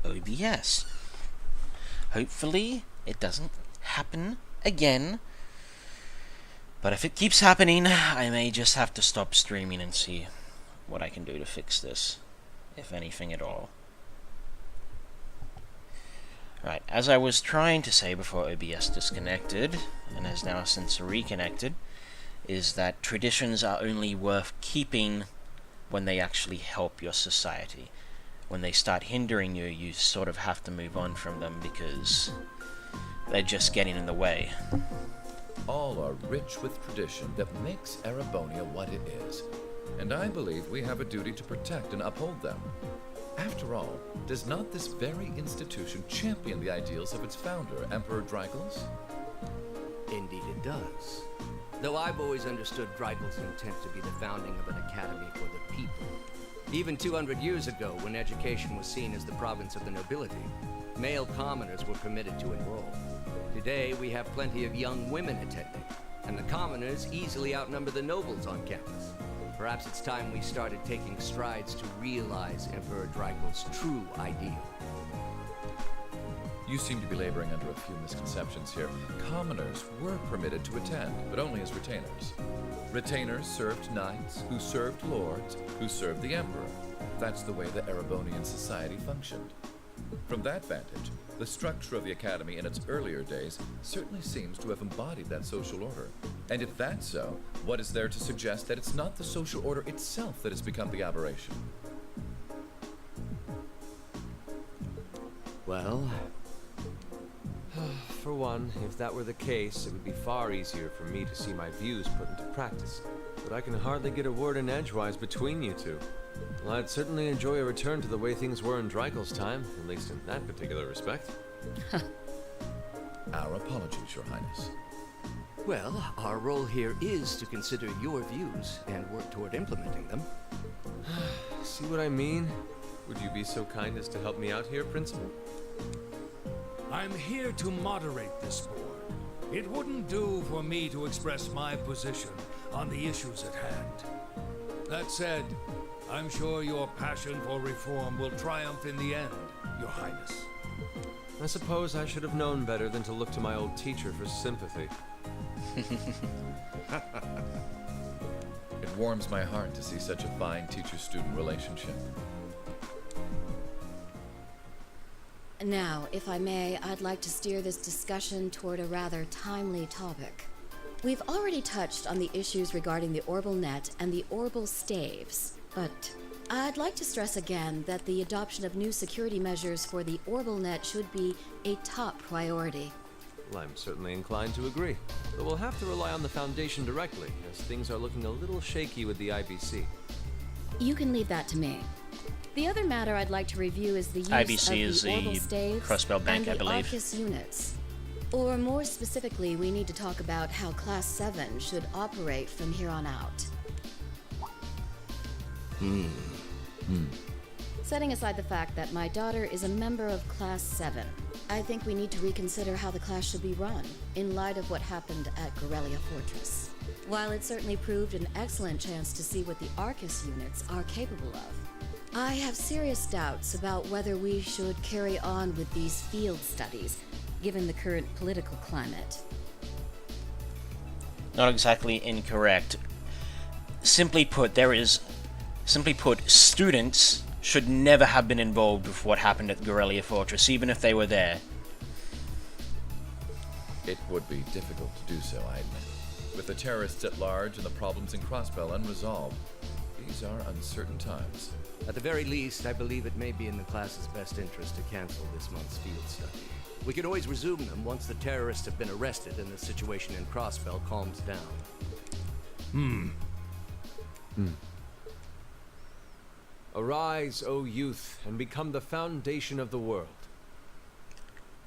OBS. Hopefully, it doesn't happen again. But if it keeps happening, I may just have to stop streaming and see what I can do to fix this, if anything at all. Right, as I was trying to say before OBS disconnected, and has now since reconnected, is that traditions are only worth keeping when they actually help your society. When they start hindering you, you sort of have to move on from them because they're just getting in the way. All are rich with tradition that makes Erebonia what it is, and I believe we have a duty to protect and uphold them. After all, does not this very institution champion the ideals of its founder, Emperor Drykos? Indeed it does. Though I've always understood Drykel's intent to be the founding of an academy for the people. Even 200 years ago, when education was seen as the province of the nobility, male commoners were permitted to enroll. Today, we have plenty of young women attending, and the commoners easily outnumber the nobles on campus. Perhaps it's time we started taking strides to realize Emperor Drykel's true ideal. You seem to be laboring under a few misconceptions here. Commoners were permitted to attend, but only as retainers. Retainers served knights, who served lords, who served the emperor. That's the way the Erebonian society functioned. From that vantage, the structure of the academy in its earlier days certainly seems to have embodied that social order. And if that's so, what is there to suggest that it's not the social order itself that has become the aberration? Well, For one, if that were the case, it would be far easier for me to see my views put into practice. But I can hardly get a word in edgewise between you two. Well, I'd certainly enjoy a return to the way things were in Drykel's time, at least in that particular respect. Our apologies, Your Highness. well, our role here is to consider your views and work toward implementing them. See what I mean? Would you be so kind as to help me out here, Principal? I'm here to moderate this board. It wouldn't do for me to express my position on the issues at hand. That said, I'm sure your passion for reform will triumph in the end, Your Highness. I suppose I should have known better than to look to my old teacher for sympathy. It warms my heart to see such a fine teacher-student relationship. Now, if I may, I'd like to steer this discussion toward a rather timely topic. We've already touched on the issues regarding the Orbal Net and the Orbal Staves, but I'd like to stress again that the adoption of new security measures for the Orbal Net should be a top priority. Well, I'm certainly inclined to agree, but we'll have to rely on the Foundation directly, as things are looking a little shaky with the IBC. You can leave that to me. The other matter I'd like to review is the use IBC of is the Orbal the Staves Crossbell Bank, and I the believe. Arcus units. Or more specifically, we need to talk about how Class 7 should operate from here on out. Setting aside the fact that my daughter is a member of Class 7, I think we need to reconsider how the class should be run, in light of what happened at Gorelia Fortress. While it certainly proved an excellent chance to see what the Arcus units are capable of, I have serious doubts about whether we should carry on with these field studies, given the current political climate. Not exactly incorrect. Simply put, students should never have been involved with what happened at Gorelia Fortress, even if they were there. It would be difficult to do so, I admit. With the terrorists at large and the problems in Crossbell unresolved, these are uncertain times. At the very least, I believe it may be in the class's best interest to cancel this month's field study. We could always resume them once the terrorists have been arrested and the situation in Crossbell calms down. Arise, O youth, and become the foundation of the world.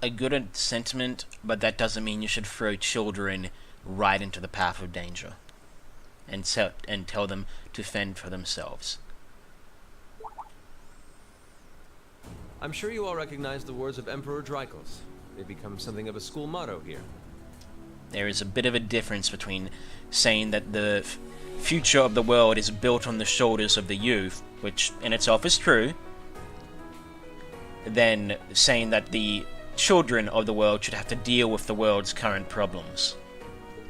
A good sentiment, but that doesn't mean you should throw children right into the path of danger and tell them to fend for themselves. I'm sure you all recognize the words of Emperor Drykos. They become something of a school motto here. There is a bit of a difference between saying that the future of the world is built on the shoulders of the youth, which in itself is true, than saying that the children of the world should have to deal with the world's current problems.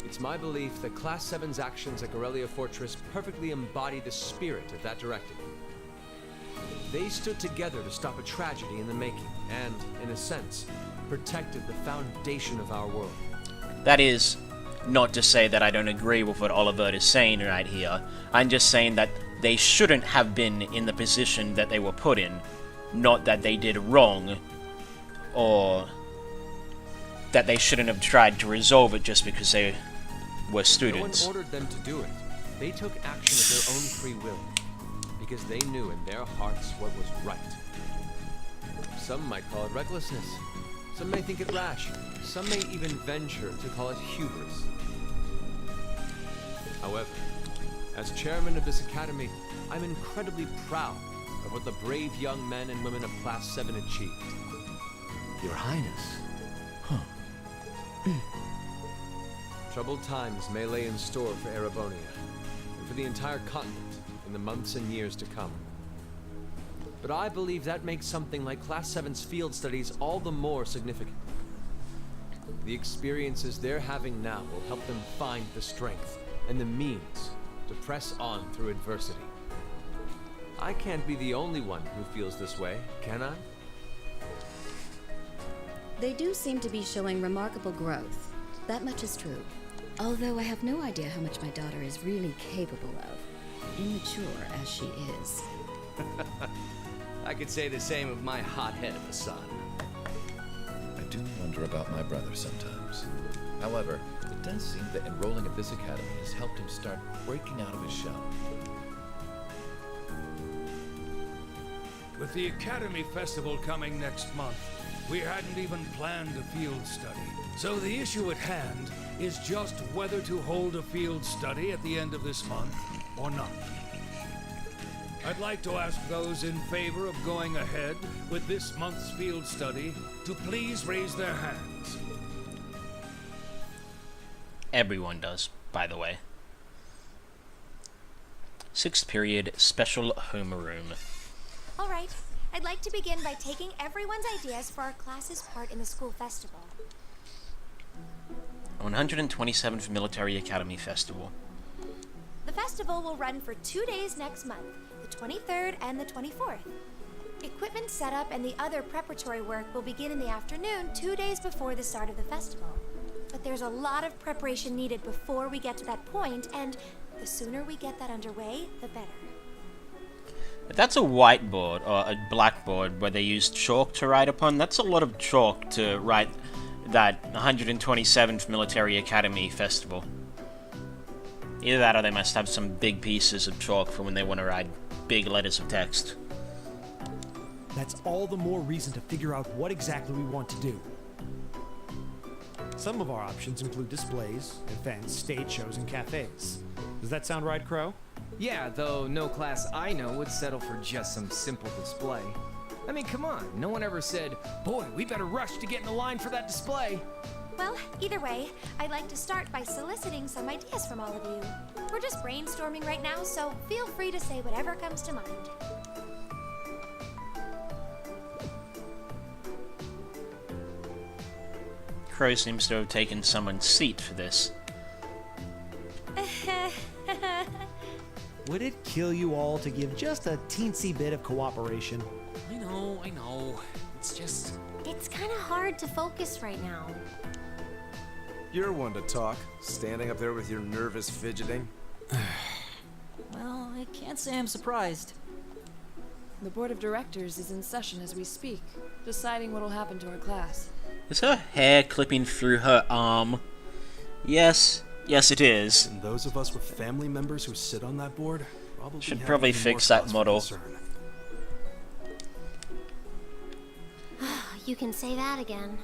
It's my belief that Class 7's actions at Corellia Fortress perfectly embody the spirit of that directive. They stood together to stop a tragedy in the making, and, in a sense, protected the foundation of our world. That is not to say that I don't agree with what Olivert is saying right here. I'm just saying that they shouldn't have been in the position that they were put in. Not that they did wrong, or that they shouldn't have tried to resolve it just because they were students. No one ordered them to do it. They took action of their own free will, because they knew in their hearts what was right. Some might call it recklessness. Some may think it rash. Some may even venture to call it hubris. However, as chairman of this academy, I'm incredibly proud of what the brave young men and women of Class 7 achieved. Your Highness. Troubled times may lay in store for Erebonia, and for the entire continent in the months and years to come. But I believe that makes something like Class 7's field studies all the more significant. The experiences they're having now will help them find the strength and the means to press on through adversity. I can't be the only one who feels this way, can I? They do seem to be showing remarkable growth. That much is true. Although I have no idea how much my daughter is really capable of, immature as she is. I could say the same of my hothead of a son. I do wonder about my brother sometimes. However, it does seem that enrolling at this academy has helped him start breaking out of his shell. With the Academy Festival coming next month, we hadn't even planned a field study. So the issue at hand is just whether to hold a field study at the end of this month or not. I'd like to ask those in favor of going ahead with this month's field study to please raise their hands. Everyone does, by the way. 6th period, special homeroom. Alright, I'd like to begin by taking everyone's ideas for our class's part in the school festival. 127th Military Academy Festival. The festival will run for 2 days next month, the 23rd and the 24th. Equipment setup and the other preparatory work will begin in the afternoon 2 days before the start of the festival. But there's a lot of preparation needed before we get to that point, and the sooner we get that underway, the better. If that's a whiteboard or a blackboard where they use chalk to write upon, that's a lot of chalk to write that 127th Military Academy Festival. Either that or they must have some big pieces of chalk for when they want to write big letters of text. That's all the more reason to figure out what exactly we want to do. Some of our options include displays, events, stage shows, and cafes. Does that sound right, Crow? Yeah, though no class I know would settle for just some simple display. I mean, come on, no one ever said, boy, we better rush to get in the line for that display. Well, either way, I'd like to start by soliciting some ideas from all of you. We're just brainstorming right now, so feel free to say whatever comes to mind. Crow seems to have taken someone's seat for this. Would it kill you all to give just a teensy bit of cooperation? I know. It's just... It's kind of hard to focus right now. You're one to talk, standing up there with your nervous fidgeting. Well, I can't say I'm surprised. The board of directors is in session as we speak, deciding what will happen to our class. Is her hair clipping through her arm? Yes, it is. And those of us with family members who sit on that board Should have probably even fix more that cause for model. concern. You can say that again.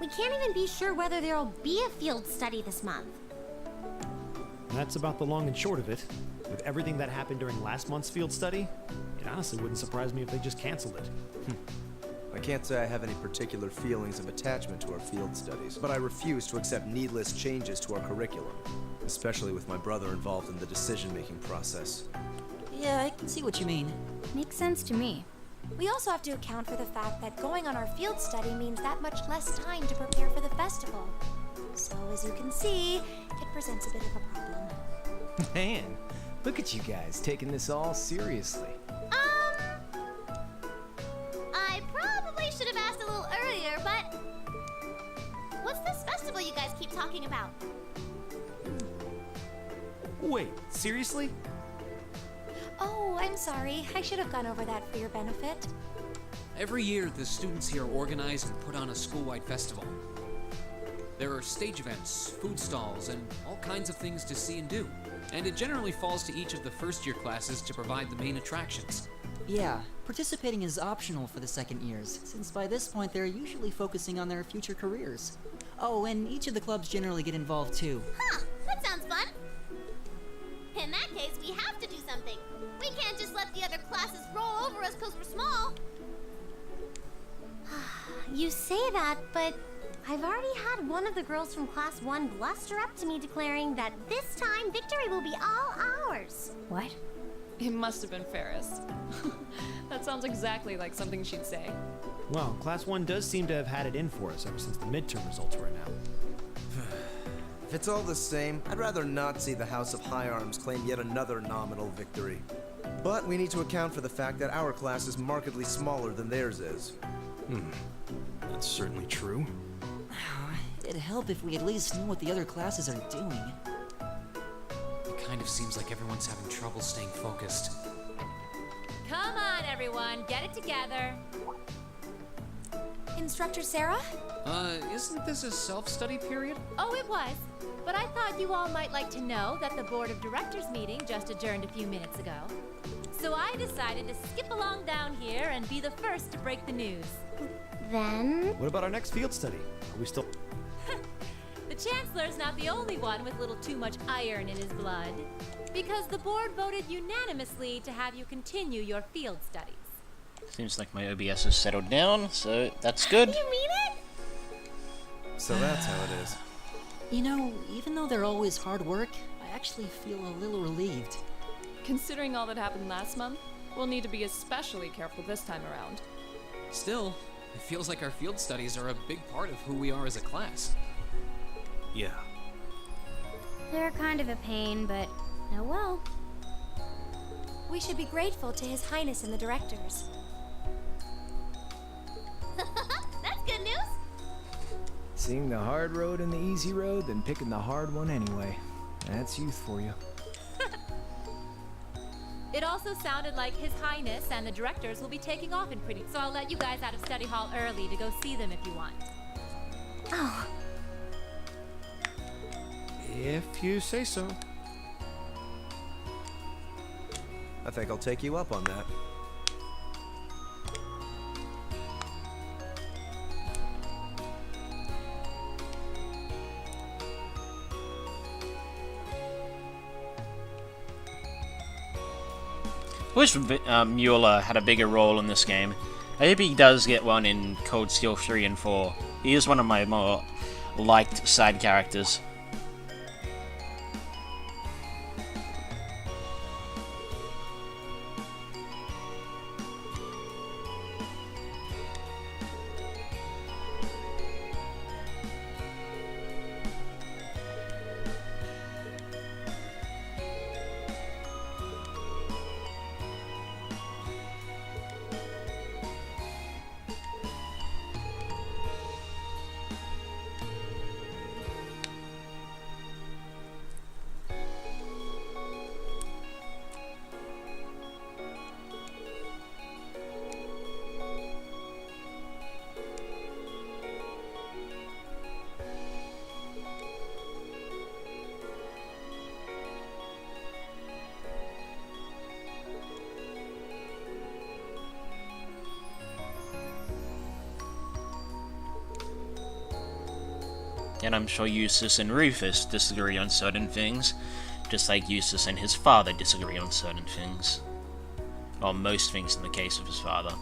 We can't even be sure whether there'll be a field study this month. That's about the long and short of it. With everything that happened during last month's field study, it honestly wouldn't surprise me if they just canceled it. I can't say I have any particular feelings of attachment to our field studies, but I refuse to accept needless changes to our curriculum, especially with my brother involved in the decision-making process. Yeah, I can see what you mean. Makes sense to me. We also have to account for the fact that going on our field study means that much less time to prepare for the festival. So, as you can see, it presents a bit of a problem. Man, look at you guys taking this all seriously. I probably should have asked a little earlier, but what's this festival you guys keep talking about? Wait, seriously? Oh, I'm sorry. I should have gone over that for your benefit. Every year, the students here organize and put on a school-wide festival. There are stage events, food stalls, and all kinds of things to see and do. And it generally falls to each of the first-year classes to provide the main attractions. Yeah, participating is optional for the second years, since by this point they're usually focusing on their future careers. Oh, and each of the clubs generally get involved too. Huh, that sounds fun. In that case, we have to do something. We can't just let the other classes roll over us because we're small. You say that, but I've already had one of the girls from Class 1 bluster up to me declaring that this time victory will be all ours. What? It must have been Ferris. That sounds exactly like something she'd say. Well, Class 1 does seem to have had it in for us ever since the midterm results were announced. If it's all the same, I'd rather not see the House of High Arms claim yet another nominal victory. But we need to account for the fact that our class is markedly smaller than theirs is. That's certainly true. It'd help if we at least knew what the other classes are doing. It kind of seems like everyone's having trouble staying focused. Come on, everyone, get it together. Instructor Sarah? Isn't this a self-study period? Oh, it was. But I thought you all might like to know that the Board of Directors meeting just adjourned a few minutes ago. So I decided to skip along down here and be the first to break the news. Then? What about our next field study? Are we still... The Chancellor's not the only one with a little too much iron in his blood. Because the board voted unanimously to have you continue your field studies. Seems like my OBS has settled down, so that's good. You mean it? So that's how it is. You know, even though they're always hard work, I actually feel a little relieved. Considering all that happened last month, we'll need to be especially careful this time around. Still, it feels like our field studies are a big part of who we are as a class. Yeah. They're kind of a pain, but oh well. We should be grateful to His Highness and the directors. That's good news. Seeing the hard road and the easy road, then picking the hard one anyway. That's youth for you. It also sounded like His Highness and the directors will be taking off in pretty... So I'll let you guys out of study hall early to go see them if you want. Oh. If you say so. I think I'll take you up on that. I wish Mueller had a bigger role in this game. I hope he does get one in Cold Steel 3 and 4. He is one of my more liked side characters. And I'm sure Eustace and Rufus disagree on certain things, just like Eustace and his father disagree on certain things. Or most things in the case of his father.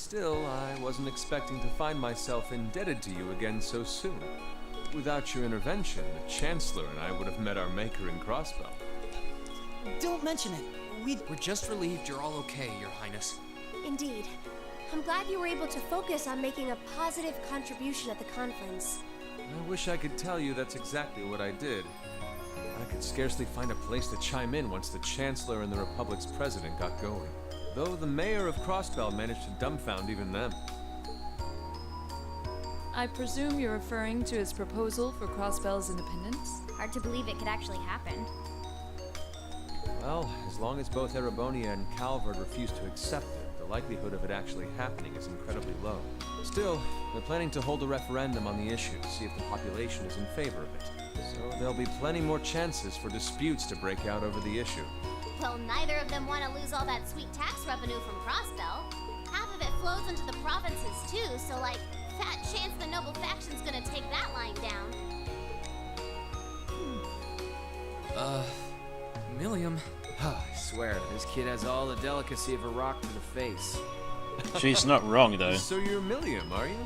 Still, I wasn't expecting to find myself indebted to you again so soon. Without your intervention, the Chancellor and I would have met our maker in Crossbell. Don't mention it. We're just relieved you're all okay, Your Highness. Indeed. I'm glad you were able to focus on making a positive contribution at the conference. I wish I could tell you that's exactly what I did. I could scarcely find a place to chime in once the Chancellor and the Republic's President got going. Though the Mayor of Crossbell managed to dumbfound even them. I presume you're referring to his proposal for Crossbell's independence? Hard to believe it could actually happen. Well, as long as both Erebonia and Calvard refuse to accept it, the likelihood of it actually happening is incredibly low. Still, they're planning to hold a referendum on the issue to see if the population is in favor of it. So there'll be plenty more chances for disputes to break out over the issue. Well, neither of them want to lose all that sweet tax revenue from Crossbell. Half of it flows into the provinces too, so like, fat chance the noble faction's gonna take that line down. Milliam. I swear, this kid has all the delicacy of a rock to the face. She's not wrong, though. So you're Milliam, are you?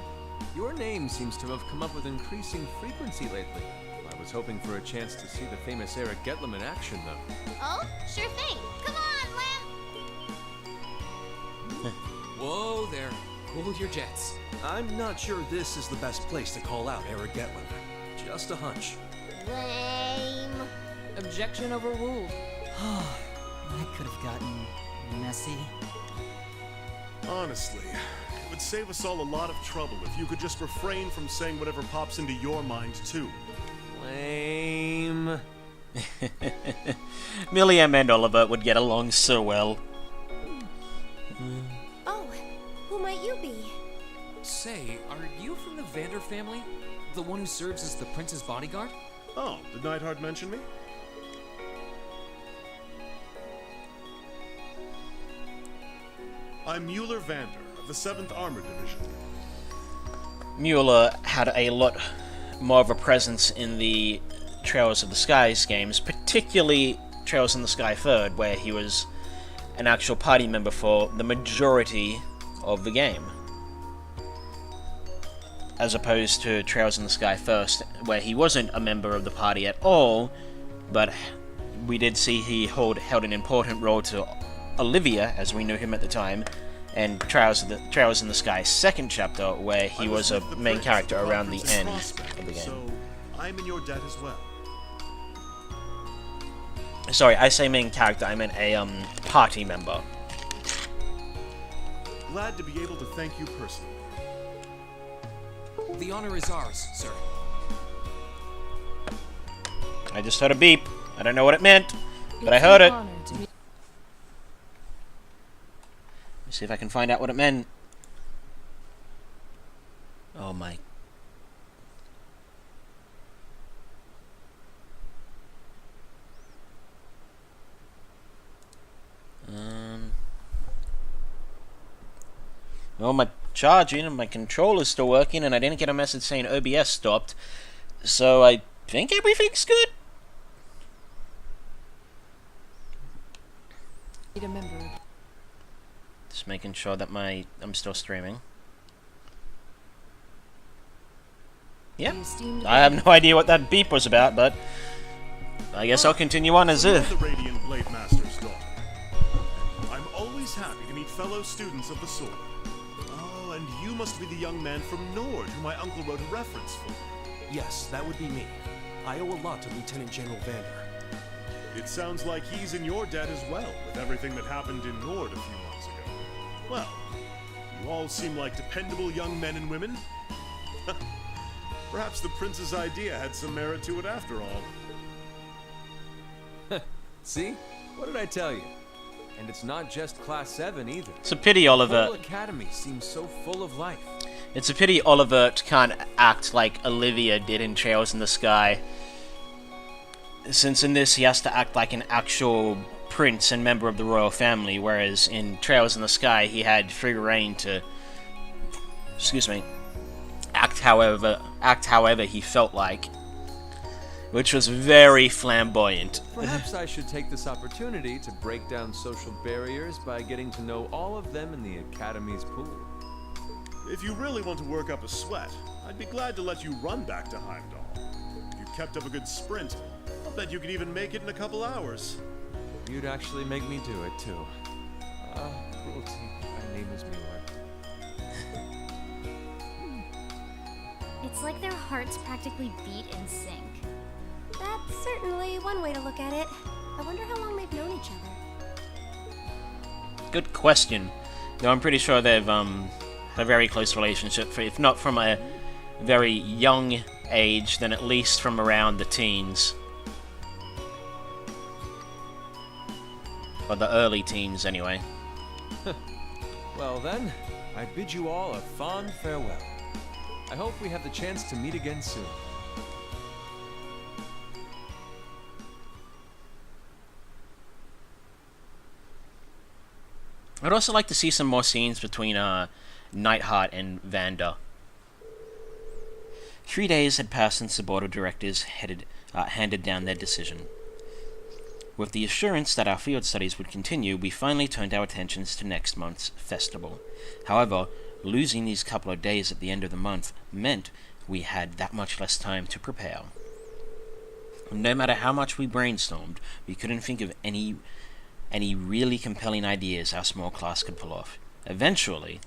Your name seems to have come up with increasing frequency lately. I was hoping for a chance to see the famous Eric Getlam in action, though. Oh, sure thing. Come on, Lamb! Whoa there. Cool your jets. I'm not sure this is the best place to call out Eric Getlam. Just a hunch. Lame. Objection overruled. That could have gotten messy. Honestly, it would save us all a lot of trouble if you could just refrain from saying whatever pops into your mind, too. Lame. Milliam and Oliver would get along so well. Oh, who might you be? Say, are you from the Vander family? The one who serves as the prince's bodyguard? Oh, did Neidhart mention me? I'm Mueller Vander, of the 7th Armored Division. Mueller had a lot more of a presence in the Trails of the Skies games, particularly Trails in the Sky 3rd, where he was an actual party member for the majority of the game. As opposed to Trails in the Sky 1st, where he wasn't a member of the party at all, but we did see he held an important role to Olivia, as we knew him at the time, and Trails in the Sky 2nd chapter, where he was a main character around the end of the game. So, I'm in your debt as well. Sorry, I say main character, I meant a party member. Glad to be able to thank you personally. The honor is ours, sir. I just heard a beep. I don't know what it meant, but I heard it. Let me see if I can find out what it meant. Oh my. Well, my charging and my controller's still working, and I didn't get a message saying OBS stopped, so I think everything's good. Need a member. Just making sure that I'm still streaming. Yep. I have no idea what that beep was about, but I guess I'll continue on as if. The Radiant Blade Master's daughter. I'm always happy to meet fellow students of the sword. Oh, and you must be the young man from Nord who my uncle wrote a reference for. Yes, that would be me. I owe a lot to Lieutenant General Vander. It sounds like he's in your debt as well, with everything that happened in Nord a few months ago. Well, you all seem like dependable young men and women. Perhaps the prince's idea had some merit to it after all. See? What did I tell you? And it's not just Class 7 either. It's a pity, Oliver. The whole academy seems so full of life. It's a pity Oliver can't act like Olivia did in Trails in the Sky. Since in this he has to act like an actual prince and member of the royal family, whereas in Trails in the Sky he had free reign to, act however he felt like, which was very flamboyant. Perhaps I should take this opportunity to break down social barriers by getting to know all of them in the Academy's pool. If you really want to work up a sweat, I'd be glad to let you run back to Heimdall. If you kept up a good sprint, I'll bet you could even make it in a couple hours. You'd actually make me do it, too. Cruelty. My name is Muir. It's like their hearts practically beat in sync. That's certainly one way to look at it. I wonder how long they've known each other. Good question. Though I'm pretty sure they've had a very close relationship, if not from a very young age, then at least from around the teens. Or the early teens, anyway. Well then, I bid you all a fond farewell. I hope we have the chance to meet again soon. I'd also like to see some more scenes between Neidhart and Vander. 3 days had passed since the board of directors handed down their decision. With the assurance that our field studies would continue, we finally turned our attentions to next month's festival. However, losing these couple of days at the end of the month meant we had that much less time to prepare. No matter how much we brainstormed, we couldn't think of any really compelling ideas our small class could pull off. Eventually,